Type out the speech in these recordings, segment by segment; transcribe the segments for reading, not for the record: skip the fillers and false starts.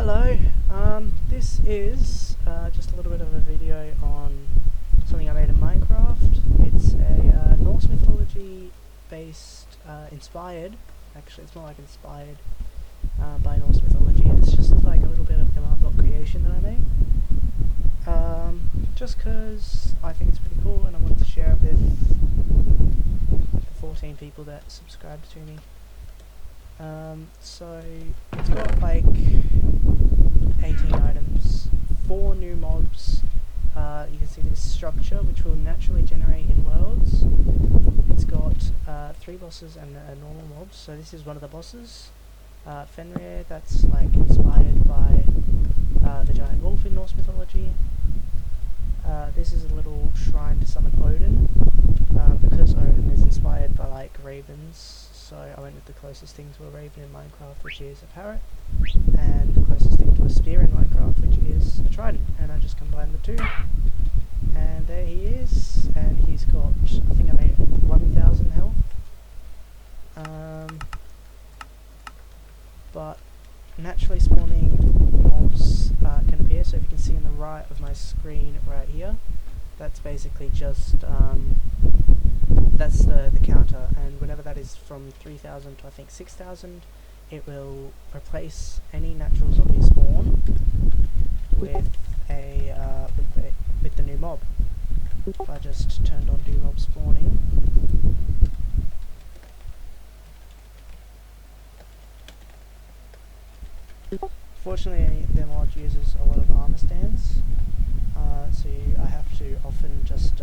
Hello, this is just a little bit of a video on something I made in Minecraft. It's a Norse mythology based, inspired, actually it's more like inspired by Norse mythology, and it's just like a little bit of command block creation that I made. Just because I think it's pretty cool and I wanted to share it with the 14 people that subscribed to me. So it's got like 18 items, 4 new mobs. You can see this structure which will naturally generate in worlds. It's got 3 bosses and a normal mob, so this is one of the bosses. Fenrir, that's like inspired by the giant wolf in Norse mythology. This is a little shrine to summon Odin, because Odin is inspired by like ravens, so I went with the closest thing to a raven in Minecraft, which is a parrot, and the closest thing to a spear in Minecraft, which is a trident, and I just combined the two, and there he is, and he's got, I think I made 1000 health, but naturally spawning mobs can appear, so if you can see on the right of my screen right here, that's basically just, that's the counter, and whenever that is from 3000 to I think 6000, it will replace any natural zombie spawn with with the new mob. If I just turned on do mob spawning, fortunately the mod uses a lot of armor stands, so I have to often just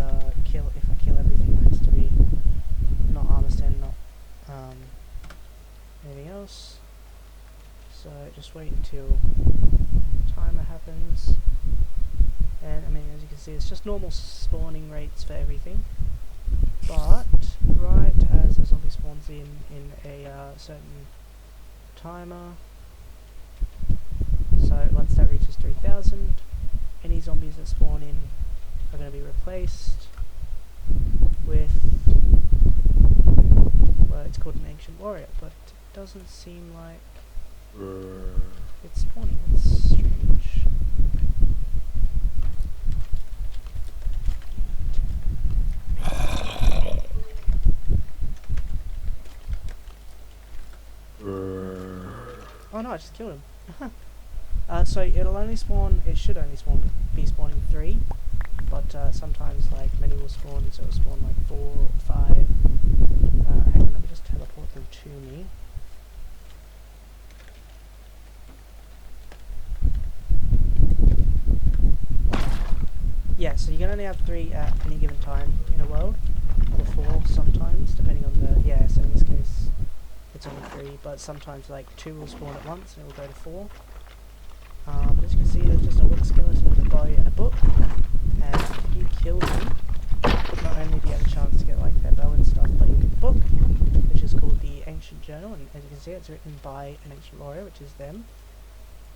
kill, if I kill everything, it has to be not armor stand, not anything else. So just wait until timer happens, and I mean, as you can see, it's just normal spawning rates for everything, but right as a zombie spawns in a certain timer, so once that reaches 3000, any zombies that spawn in are going to be replaced with, well, it's called an ancient warrior, but it doesn't seem like it's spawning. It's strange. Oh no, I just killed him. So it'll only spawn, it should only be spawning 3, but sometimes like many will spawn, so it'll spawn like 4 or 5. Hang on, let me just teleport them to me. Yeah, so you can only have 3 at any given time in a world, or 4 sometimes, depending on the, yeah, so in this case it's only 3, but sometimes like 2 will spawn at once and it will go to 4. But as you can see, there's just a wood skeleton with a bow and a book, and if you kill them, not only do you have a chance to get like their bow and stuff, but you'll get the book, which is called the Ancient Journal, and as you can see, it's written by an ancient warrior, which is them.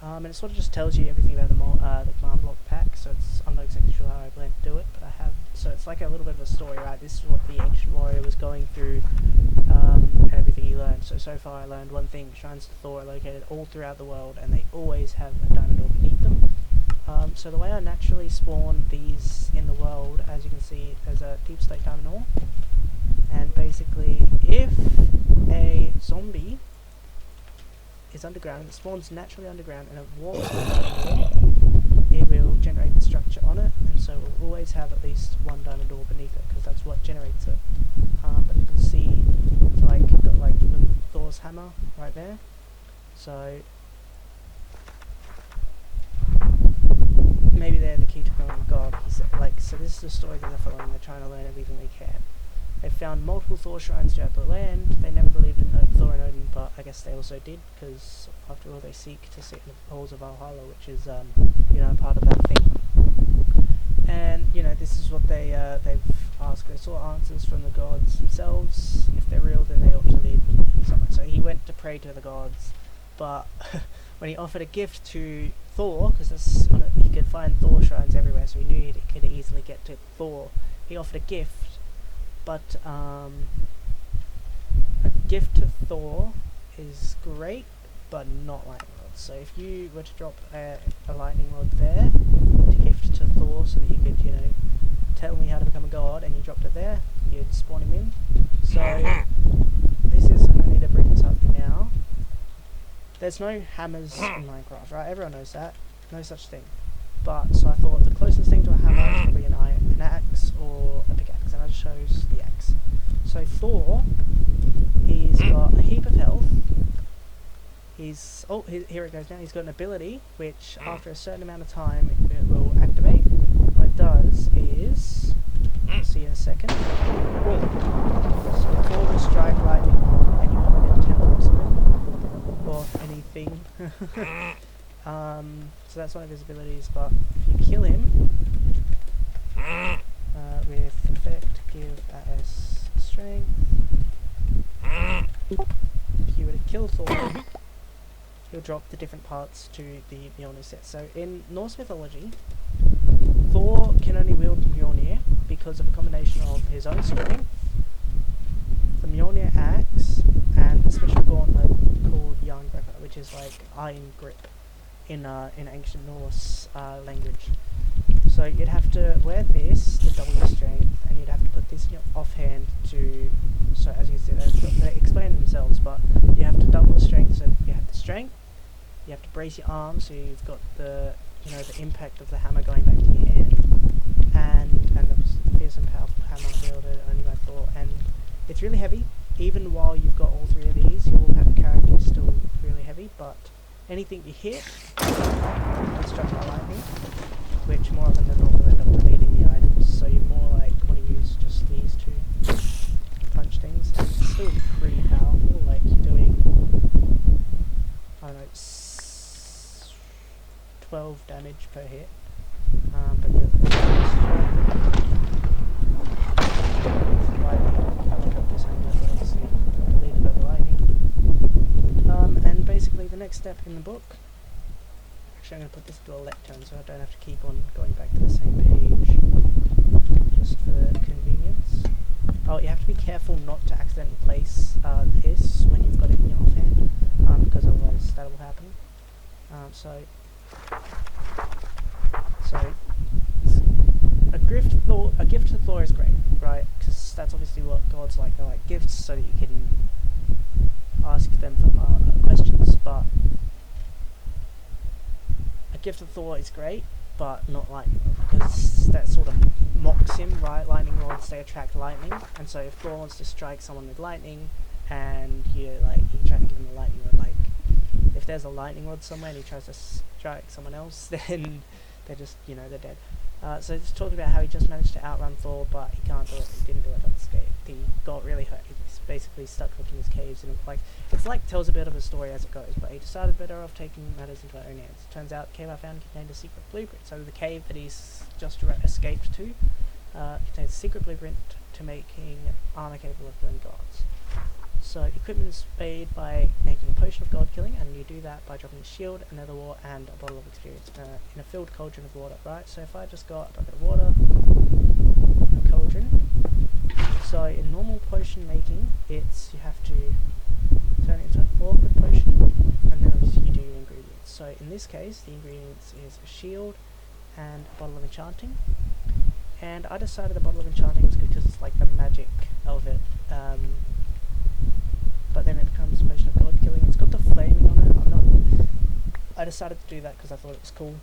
And it sort of just tells you everything about the command block pack, so I'm not exactly sure how I plan to do it, but I have, so it's like a little bit of a story, right? This is what the ancient warrior was going through, and everything he learned. So far I learned one thing: shrines to Thor are located all throughout the world, and they always have a diamond ore beneath them. So the way I naturally spawn these in the world, as you can see, there's a deep slate diamond ore, and basically if a zombie is underground, it spawns naturally underground, and it walks to the diamond ore, it will generate the structure on it, and so we'll always have at least 1 diamond ore beneath it, because that's what generates it. But you can see, it's like, got like Thor's hammer right there, so maybe they're the key to becoming God. So this is the story that they're following. They're trying to learn everything they can. They found multiple Thor shrines throughout the land. They never believed in Thor and Odin, but I guess they also did, because after all, they seek to sit in the halls of Valhalla, which is, you know, part of that thing. And you know, this is what they've asked. They sought answers from the gods themselves. If they're real, then they ought to live in someone. So he went to pray to the gods, but when he offered a gift to Thor, because he could find Thor shrines everywhere, so he knew he could easily get to Thor. He offered a gift, but a gift to Thor is great, but not like gods. So if you were to drop a lightning rod there to gift to Thor so that you could, you know, tell me how to become a god, and you dropped it there, you'd spawn him in. So this is, I need to bring this up now. There's no hammers in Minecraft, right? Everyone knows that. No such thing. But, so I thought the closest thing to a hammer is probably an axe or a pickaxe, and I just chose the axe. So Thor, he's got a heap of health. Here it goes now. He's got an ability which, after a certain amount of time, it will activate. What it does is, I'll see you in a second. So Thor will strike lightning on anyone within 10 blocks of him, or anything. So that's one of his abilities. But if you kill him with effect, give as strength. If you were to kill Thor, he'll drop the different parts to the Mjolnir set. So in Norse mythology, Thor can only wield Mjolnir because of a combination of his own strength, the Mjolnir axe, and a special gauntlet called Jerngripper, which is like iron grip in ancient Norse language. So you'd have to wear this to double your strength, and you'd have to put this in your offhand to, so as you see, they explain themselves, but you have to double the strength, so you have the strength, you have to brace your arms, so you've got the, you know, the impact of the hammer going back to your hand, and the fierce and powerful hammer wielded only by Thor, and it's really heavy. Even while you've got all three of these, your character is still really heavy, but anything you hit is struck by lightning, which more often than not will end up deleting the items, so you more like want to use just these two punch things, and it's still pretty powerful, like you're doing, I don't know, 12 damage per hit, but yeah, lightning, I look up this hammer, but obviously deleted by the lightning. And basically the next step in the book, actually I'm going to put this to a lectern so I don't have to keep on going back to the same page, just for convenience. Oh, you have to be careful not to accidentally place this when you've got it in your offhand, because otherwise that will happen. So a gift to Thor is great, right? Because that's obviously what gods like. They like gifts so that you can ask them for questions. But a gift to Thor is great, but not lightning rod, because that sort of mocks him, right? Lightning rods, they attract lightning, and so if Thor wants to strike someone with lightning, and you try to give him a lightning rod, like if there's a lightning rod somewhere and he tries to strike someone else, then they're just, you know, they're dead. So it's talking about how he just managed to outrun Thor, but he can't do it. He didn't do it unscathed. He got really hurt. He's basically stuck in his caves, and it's like tells a bit of a story as it goes. But he decided better off taking matters into our own hands. Turns out the cave I found contained a secret blueprint. So the cave that he's just escaped to contains a secret blueprint to making armor capable of killing gods. So equipment is made by making a potion of god killing, and you do that by dropping a shield, a nether wart, and a bottle of experience in a filled cauldron of water, right? So if I just got a bucket of water, a cauldron. So in normal potion making, you have to turn it into an awkward potion, and then obviously you do your ingredients. So in this case, the ingredients is a shield and a bottle of enchanting. And I decided the bottle of enchanting was good because it's like the magic of it. But then it becomes a potion of god killing. It's got the flaming on it. I decided to do that because I thought it was cool.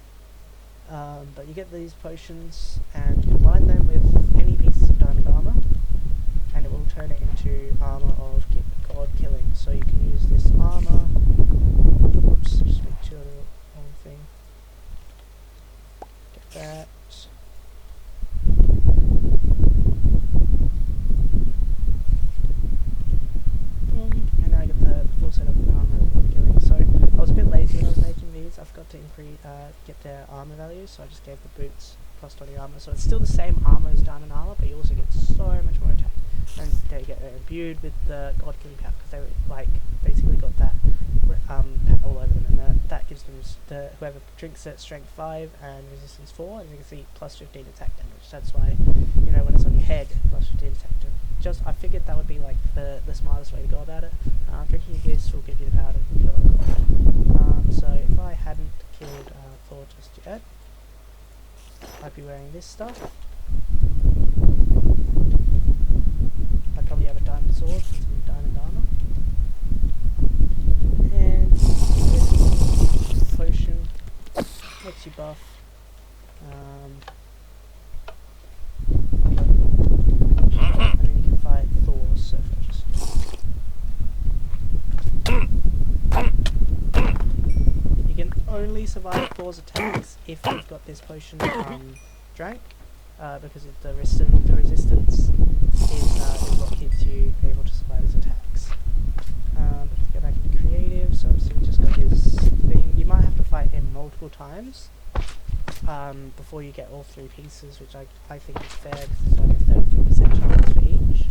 But you get these potions and combine them with any pieces of diamond armor, and it will turn it into armor of god killing. So you can use this armor. Whoops, just make sure the wrong thing. Get that. And now I get the full set of armor of god killing. So I was a bit lazy when I was making these. I forgot to get their armor values, so I just gave the boots plus 20 armor. So it's still the same armor as diamond armor, but you also get so much more attack. And they get imbued with the god killing power, because they like basically got that all over them, and that gives them whoever drinks it strength 5 and resistance 4, and you can see plus 15 attack damage. That's why, you know, when it's on your head, plus 15 attack damage. I figured that would be like the smartest way to go about it. Drinking this will give you the power to kill a god. So if I hadn't killed Thor just yet, I'd be wearing this stuff. I'd probably have a diamond sword and some diamond armor. And this potion makes you buff. And then you can fight Thor, so if I just... You can only survive Thor's attacks if you've got this potion drank, because the resistance is what keeps you able to survive his attacks. But let's go back into creative, so obviously we just got his thing. You might have to fight him multiple times before you get all 3 pieces, which I think is fair because there's only a 33% chance for each.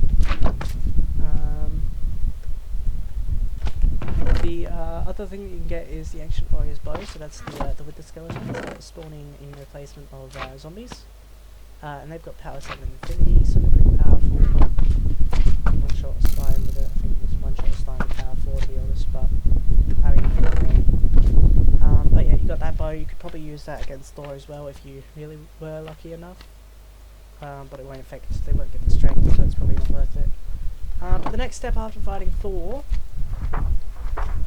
The other thing that you can get is the Ancient Warrior's Bow, so that's the Wither Skeleton, that's spawning in replacement of zombies. And they've got power 7 and infinity, so they're pretty powerful. One shot of slime with it, I think it was one shot of slime with power 4 to be honest, but I mean, but yeah, you got that bow. You could probably use that against Thor as well if you really were lucky enough. But it won't affect, they won't get the strength, so it's probably not worth it. But the next step after fighting Thor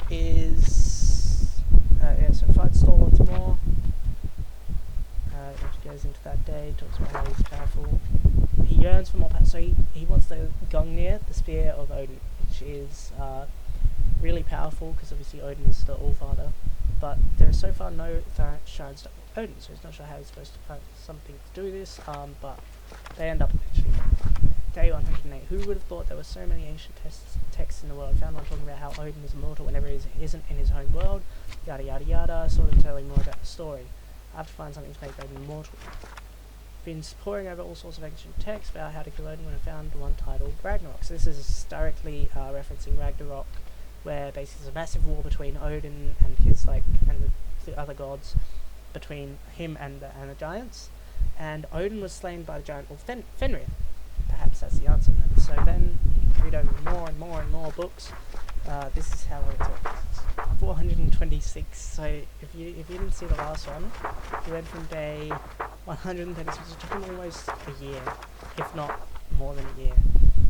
is, yeah, so fight Thor once more. Which goes into that day, talks about how he's powerful. He yearns for more power, so he wants the Gungnir, the Spear of Odin, which is really powerful because obviously Odin is the Allfather, but there is so far no shrines to Odin, so he's not sure how he's supposed to find something to do this, but they end up eventually. Day 108. Who would have thought there were so many ancient texts in the world? I found one talking about how Odin is immortal whenever he isn't in his home world, yada yada yada, sort of telling more about the story. I have to find something to make Odin immortal. Been poring over all sorts of ancient texts about how to kill Odin when I found one titled Ragnarok. So this is directly referencing Ragnarok, where basically there's a massive war between Odin and his and the other gods, between him and the giants. And Odin was slain by the giant called Fenrir. Perhaps that's the answer then. So then you read over more and more and more books. This is how it took. 426. So if you didn't see the last one, you went from day 136. It took him almost a year, if not more than a year,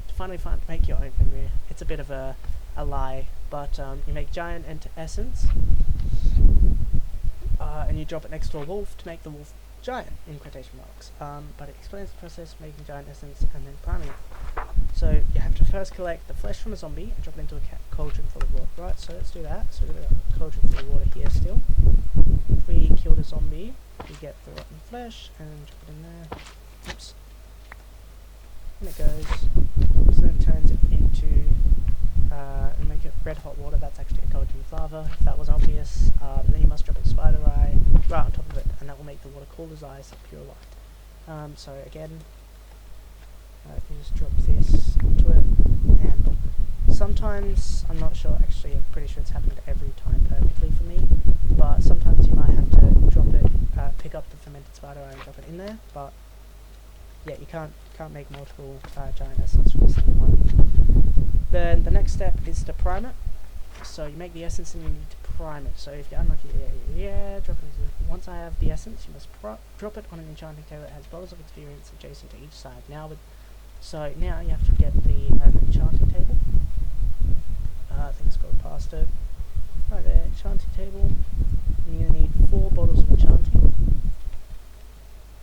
to finally make your own Fenrir. It's a bit of a lie, but you make giant essence, and you drop it next to a wolf to make the wolf giant in quotation marks. But it explains the process of making giant essence and then priming it. So you have to first collect the flesh from a zombie and drop it into a cauldron full of water. Right, so let's do that. So we've got a cauldron full of water here still. If we killed a zombie, we get the rotten flesh and drop it in there. Oops. And it goes. So then it turns it into and make it red hot water. That's actually a cauldron of lava. If that was obvious, then you must drop a spider eye right on top of it, and that will make the water cool as ice and pure light. So again, you just drop this onto it, and boom. Sometimes, I'm not sure, actually I'm pretty sure it's happened every time perfectly for me, but sometimes you might have to drop it, pick up the fermented spider eye and drop it in there, but yeah, you can't make multiple giant essence from the same one. Then the next step is to prime it. So you make the essence and you need to prime it. So if you're unlucky, drop it into. Once I have the essence, you must drop it on an enchanting table that has bottles of experience adjacent to each side. So now you have to get the enchanting table. I think it's called past it. Right there, enchanting table. And you're going to need 4 bottles of enchanting.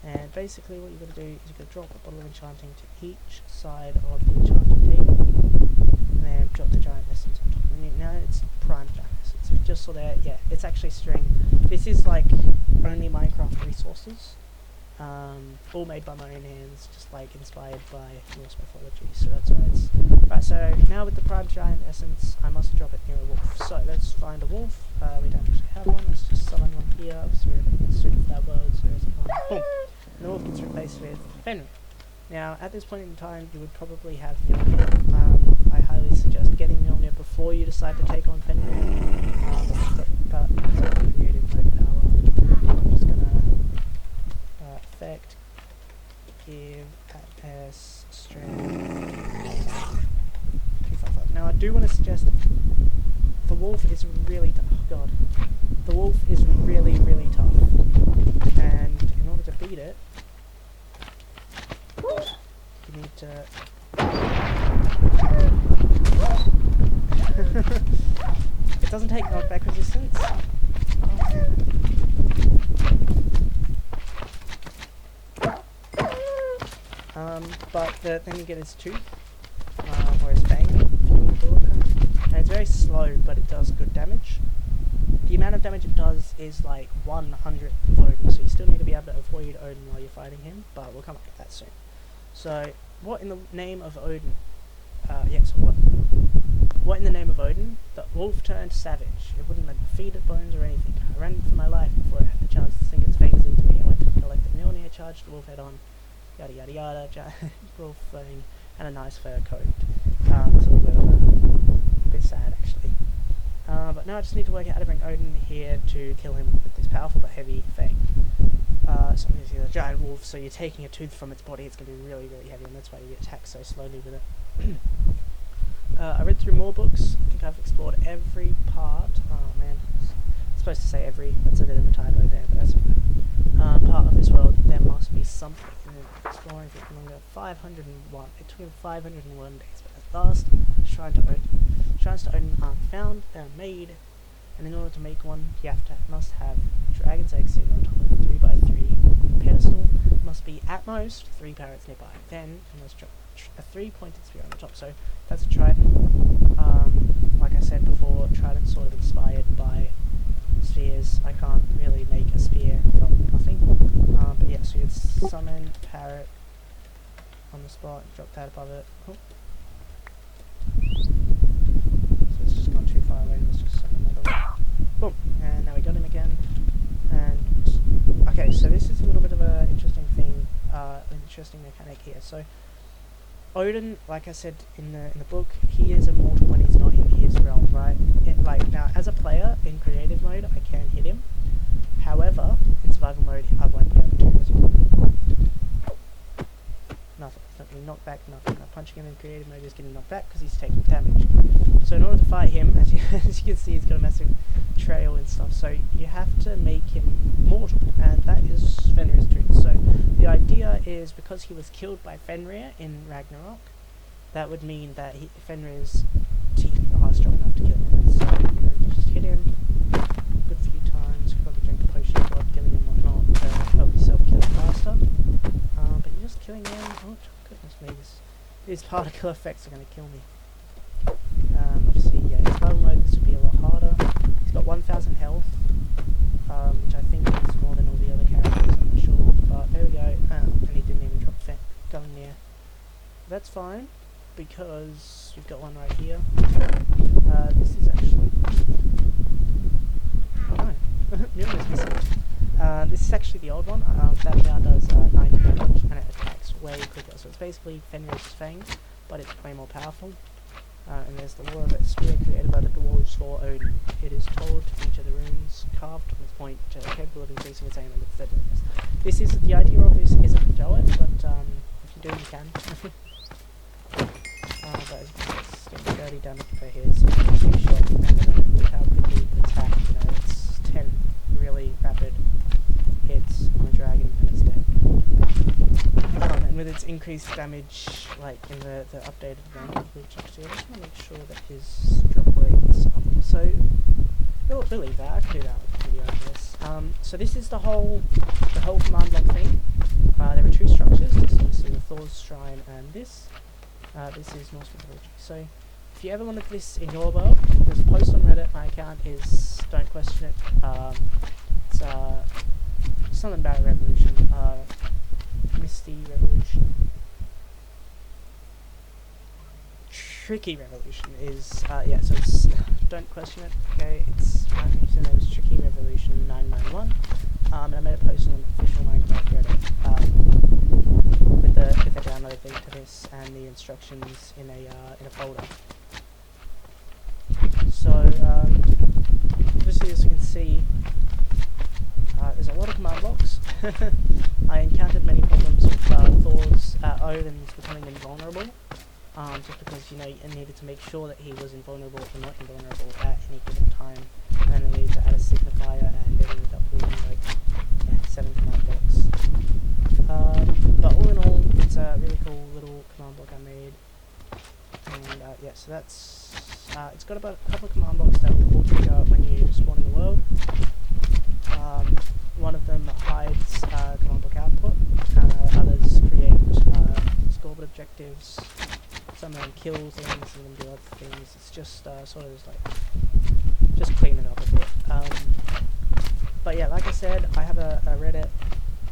And basically what you're going to do is you're going to drop a bottle of enchanting to each side of the enchanting table. And then drop the giant essence on top. And now it's prime giant essence. If you just saw there, yeah, it's actually string. This is like only Minecraft resources. All made by my own hands, just like inspired by Norse mythology, so that's why it's... Right, so now with the prime giant essence, I must drop it near a wolf. So let's find a wolf. We don't actually have one, let's just summon one here. Obviously we're in the student of that world, so there's one. Boom! And the wolf gets replaced with Fenrir. Now, at this point in time, you would probably have Mjolnir. I highly suggest getting Mjolnir before you decide to take on Fenrir. But it's a creative mode power. I'm just gonna effect, give as strength 255. Now I do want to suggest the wolf is really oh god, the wolf is really, really tough, and in order to beat it, you need to... It doesn't take knockback resistance. But then you get his tooth, or his fang, if you want to call it that. And it's very slow, but it does good damage. The amount of damage it does is like 1/100th of Odin, so you still need to be able to avoid Odin while you're fighting him, but we'll come up to that soon. So, what in the name of Odin? What in the name of Odin? The wolf turned savage. It wouldn't let me feed it bones or anything. I ran for my life before it had the chance to sink its fangs into me. I went to collect the Mjolnir, charged the wolf head on. Yada yada yada, wolf thing, and a nice fur coat. It's a little bit of a bit sad actually. But now I just need to work out how to bring Odin here to kill him with this powerful but heavy fang. So he's a giant wolf, so you're taking a tooth from its body, it's going to be really, really heavy, and that's why you attack so slowly with it. I read through more books. I think I've explored every part. Oh man, I'm supposed to say every, that's a bit of a typo there, but that's part of this world. There must be something in it. Exploring for longer. 501. It took him 501 days, but at last, shrines to Odin aren't found, they're made, and in order to make one, you must have dragon's egg sitting on top of a 3x3 pedestal. It must be at most 3 parrots nearby. Then you must drop a 3-pointed spear on the top. So that's a trident. Like I said before, trident's sort of inspired by spheres. I can't really make a spear from nothing. But yeah, so you'd summon parrot on the spot, drop that above it. Oh. So it's just gone too far away. Let's just summon another one. Boom, and now we got him again. And okay, so this is a little bit of an interesting thing, interesting mechanic here. So Odin, like I said in the book, he is immortal when he's not in his realm, right? Now, as a player in creative mode, I can hit him. However, in survival mode, I won't be able to. As well. Nothing. It's not getting knocked back. Nothing. I'm punching him in creative mode, he's getting knocked back because he's taking damage. So in order to fight him, as you can see, he's got a massive trail and stuff. So you have to make him mortal, and that is Fenrir's truth. So the idea is, because he was killed by Fenrir in Ragnarok, that would mean that Fenrir's teeth are strong enough to kill him. So you just hit him a good few times, probably drink a potion of God killing him and whatnot to help yourself kill him faster. But you're just killing him. Oh goodness me, these particle effects are going to kill me. Obviously, yeah, in survival mode this would be a lot harder. He's got 1,000 health, which I think is more than all the other characters, I'm not sure. But there we go, and he didn't even drop gun near. That's fine, because we've got one right here. This is actually... Oh no, Mjolnir's missing. This is actually the old one. That now does 90 damage, and it attacks way quicker. So it's basically Fenrir's Fang, but it's way more powerful. And there's the lore of it, spear created by the dwarves for Odin. It is told to feature the runes carved on its point, capable of increasing its aim and its deadliness. This is, the idea of this isn't to do it, but if you do, you can. But as you can see, it's still 30 damage per hit, so it's 2 shots, and then with how quickly it attack, you know, it's 10 really rapid hits on a dragon and it's dead. And with its increased damage, like in the updated version, which actually I just want to make sure that his drop rate is up. So we'll leave that. I can do that with the video of this. So this is the whole command block thing. There are 2 structures. This is obviously the Thor's shrine and this. This is Norse Mythology. So if you ever wanted this in your world, there's a post on Reddit. My account is Don't Question It. It's something about a revolution. Misty revolution. Tricky revolution is yeah. So it's Don't Question It. Okay, it's my name is Tricky Revolution 991. And I made a post on the official Minecraft Reddit with the download link to this and the instructions in a folder. So obviously, as you can see, there's a lot of command blocks. I encountered many problems with Thor's Odin's becoming invulnerable, just because, you know, you needed to make sure that he was invulnerable or not invulnerable at any given time, and then made to add a signifier, and it ended up being like 7 command blocks. But all in all, it's a really cool little command block I made. And yeah, so that's it's got about a couple of command blocks that will trigger when you spawn in the world. One of them hides command block output, others create scoreboard objectives, some of them kill things, some of them do other things. It's just sort of just clean it up a bit. But yeah, like I said, I have a Reddit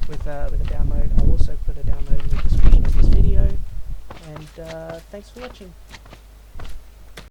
with a download. I'll also put a download in the description of this video, and thanks for watching.